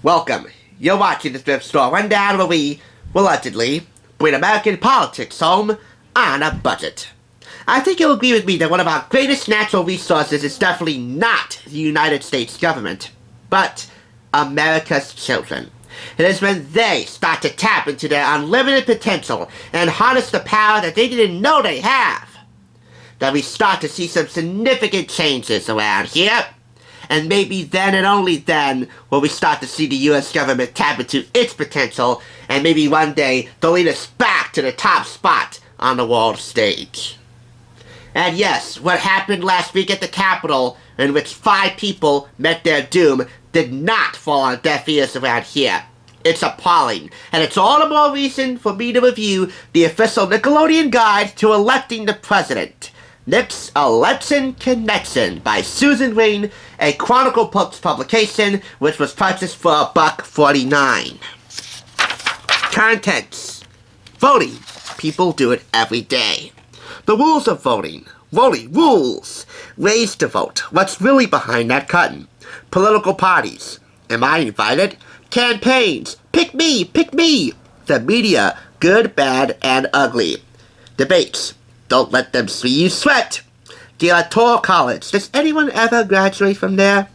Welcome. You're watching the Thrift Store Rundown, where we, allegedly, bring American politics home on a budget. I think you'll agree with me that one of our greatest natural resources is definitely not the United States government, but America's children. It is when they start to tap into their unlimited potential and harness the power that they didn't know they have that we start to see some significant changes around here. And maybe then and only then will we start to see the U.S. government tap into its potential, and maybe one day they'll lead us back to the top spot on the world stage. And yes, what happened last week at the Capitol, in which 5 people met their doom, did not fall on deaf ears around here. It's appalling, and it's all the more reason for me to review the official Nickelodeon Guide to Electing the President, Nick's Election Connection by Susan Rain, a Chronicle Books publication, which was purchased for $1.49. Contents. Voting. People do it every day. The rules of voting. Voting rules. Ways to vote. What's really behind that curtain? Political parties. Am I invited? Campaigns. Pick me, pick me. The media. Good, bad, and ugly. Debates. Don't let them see you sweat. The Electoral College. Does anyone ever graduate from there?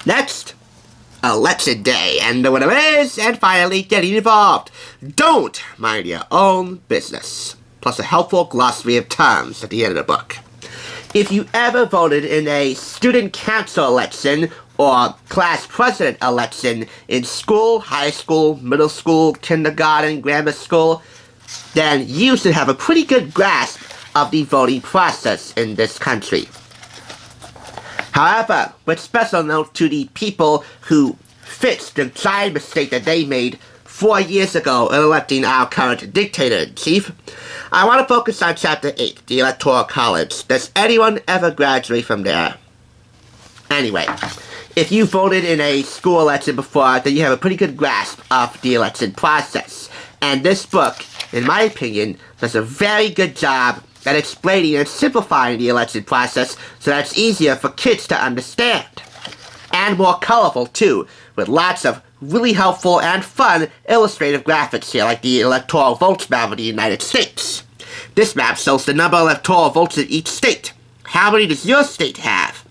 Next, Election Day, and the winner is, and finally, getting involved. Don't mind your own business. Plus a helpful glossary of terms at the end of the book. If you ever voted in a student council election or class president election in school, high school, middle school, kindergarten, grammar school, then you should have a pretty good grasp of the voting process in this country. However, with special note to the people who fixed the giant mistake that they made 4 years ago in electing our current dictator-in-chief, I want to focus on Chapter 8, the Electoral College. Does anyone ever graduate from there? Anyway, if you voted in a school election before, then you have a pretty good grasp of the election process. And this book, in my opinion, does a very good job at explaining and simplifying the election process so that it's easier for kids to understand. And more colorful, too, with lots of really helpful and fun illustrative graphics here, like the electoral votes map of the United States. This map shows the number of electoral votes in each state. How many does your state have?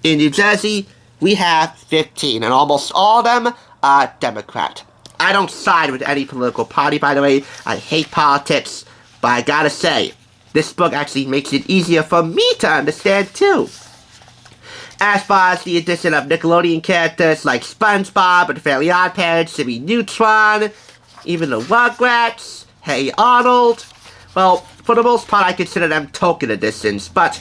In New Jersey, we have 15, and almost all of them are Democrat. I don't side with any political party, by the way. I hate politics, but I gotta say, this book actually makes it easier for me to understand, too. As far as the addition of Nickelodeon characters like SpongeBob and Fairly OddParents, Jimmy Neutron, even the Rugrats, Hey Arnold, well, for the most part I consider them token additions, but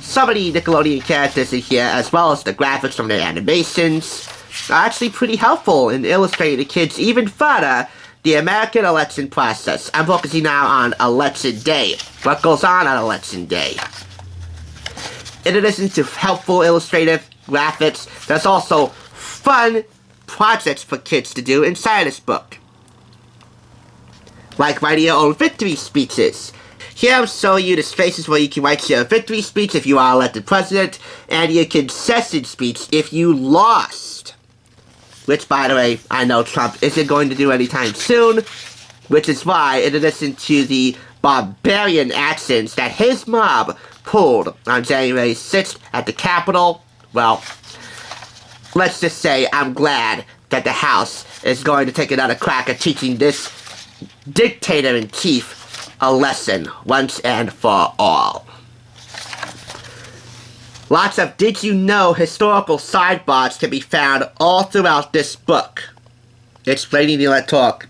some of the Nickelodeon characters in here, as well as the graphics from their animations, are actually pretty helpful in illustrating to kids even further the American election process. I'm focusing now on Election Day. What goes on Election Day? In addition to helpful illustrative graphics, there's also fun projects for kids to do inside this book. Like writing your own victory speeches. Here I'm showing you the spaces where you can write your victory speech if you are elected president, and your concession speech if you lost. Which, by the way, I know Trump isn't going to do anytime soon, which is why, in addition to the barbarian actions that his mob pulled on January 6th at the Capitol, well, let's just say I'm glad that the House is going to take another crack at teaching this dictator-in-chief a lesson once and for all. Lots of did-you-know historical sidebars can be found all throughout this book, explaining the electoral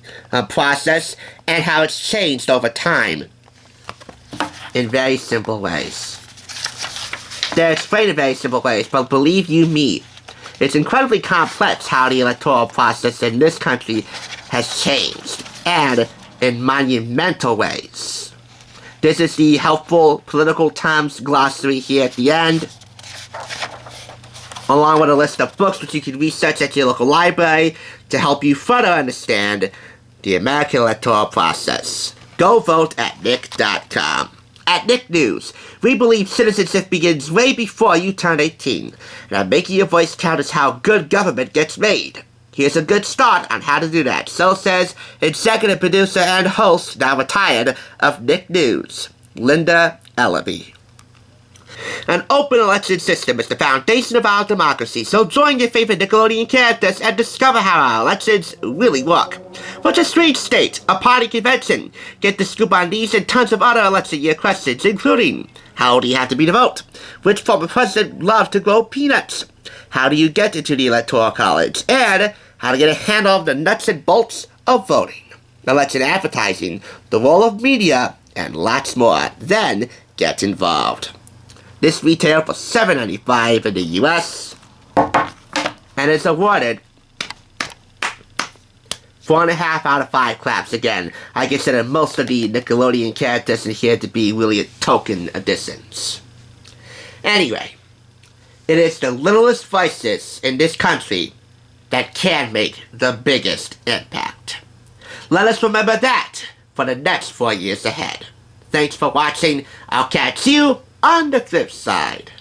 process and how it's changed over time in very simple ways. They're explained in very simple ways, but believe you me, it's incredibly complex how the electoral process in this country has changed, and in monumental ways. This is the helpful political terms glossary here at the end, along with a list of books which you can research at your local library to help you further understand the American electoral process. Go vote at nick.com. At Nick News, we believe citizenship begins way before you turn 18, and making your voice count is how good government gets made. Here's a good start on how to do that. So says executive producer and host, now retired, of Nick News, Linda Ellaby. An open election system is the foundation of our democracy, so join your favorite Nickelodeon characters and discover how our elections really work. What's a strange state? A party convention? Get the scoop on these and tons of other election year questions, including how old do you have to be to vote? Which former president loved to grow peanuts? How do you get into the Electoral College? And how to get a handle of the nuts and bolts of voting. Election advertising, the role of media, and lots more. Then get involved. This retailed for $7.95 in the US and is awarded 4.5 out of 5 claps. Again, I consider most of the Nickelodeon characters in here to be really token additions. Anyway, it is the littlest voices in this country that can make the biggest impact. Let us remember that for the next 4 years ahead. Thanks for watching. I'll catch you on the flip side.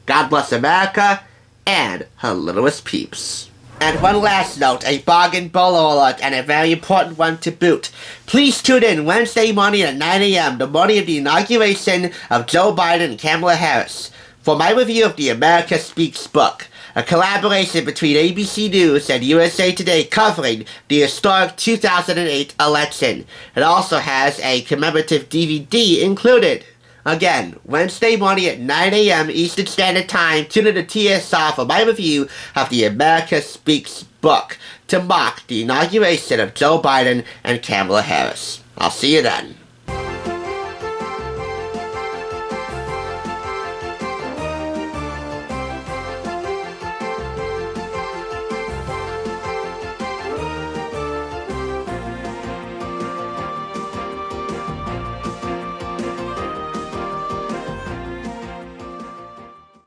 God bless America and her littlest peeps. And one last note, a bargain bolo alert, and a very important one to boot. Please tune in Wednesday morning at 9 a.m., the morning of the inauguration of Joe Biden and Kamala Harris, for my review of the America Speaks book, a collaboration between ABC News and USA Today covering the historic 2008 election. It also has a commemorative DVD included. Again, Wednesday morning at 9 a.m. Eastern Standard Time, tune in to TSR for my review of the America Speaks book to mark the inauguration of Joe Biden and Kamala Harris. I'll see you then.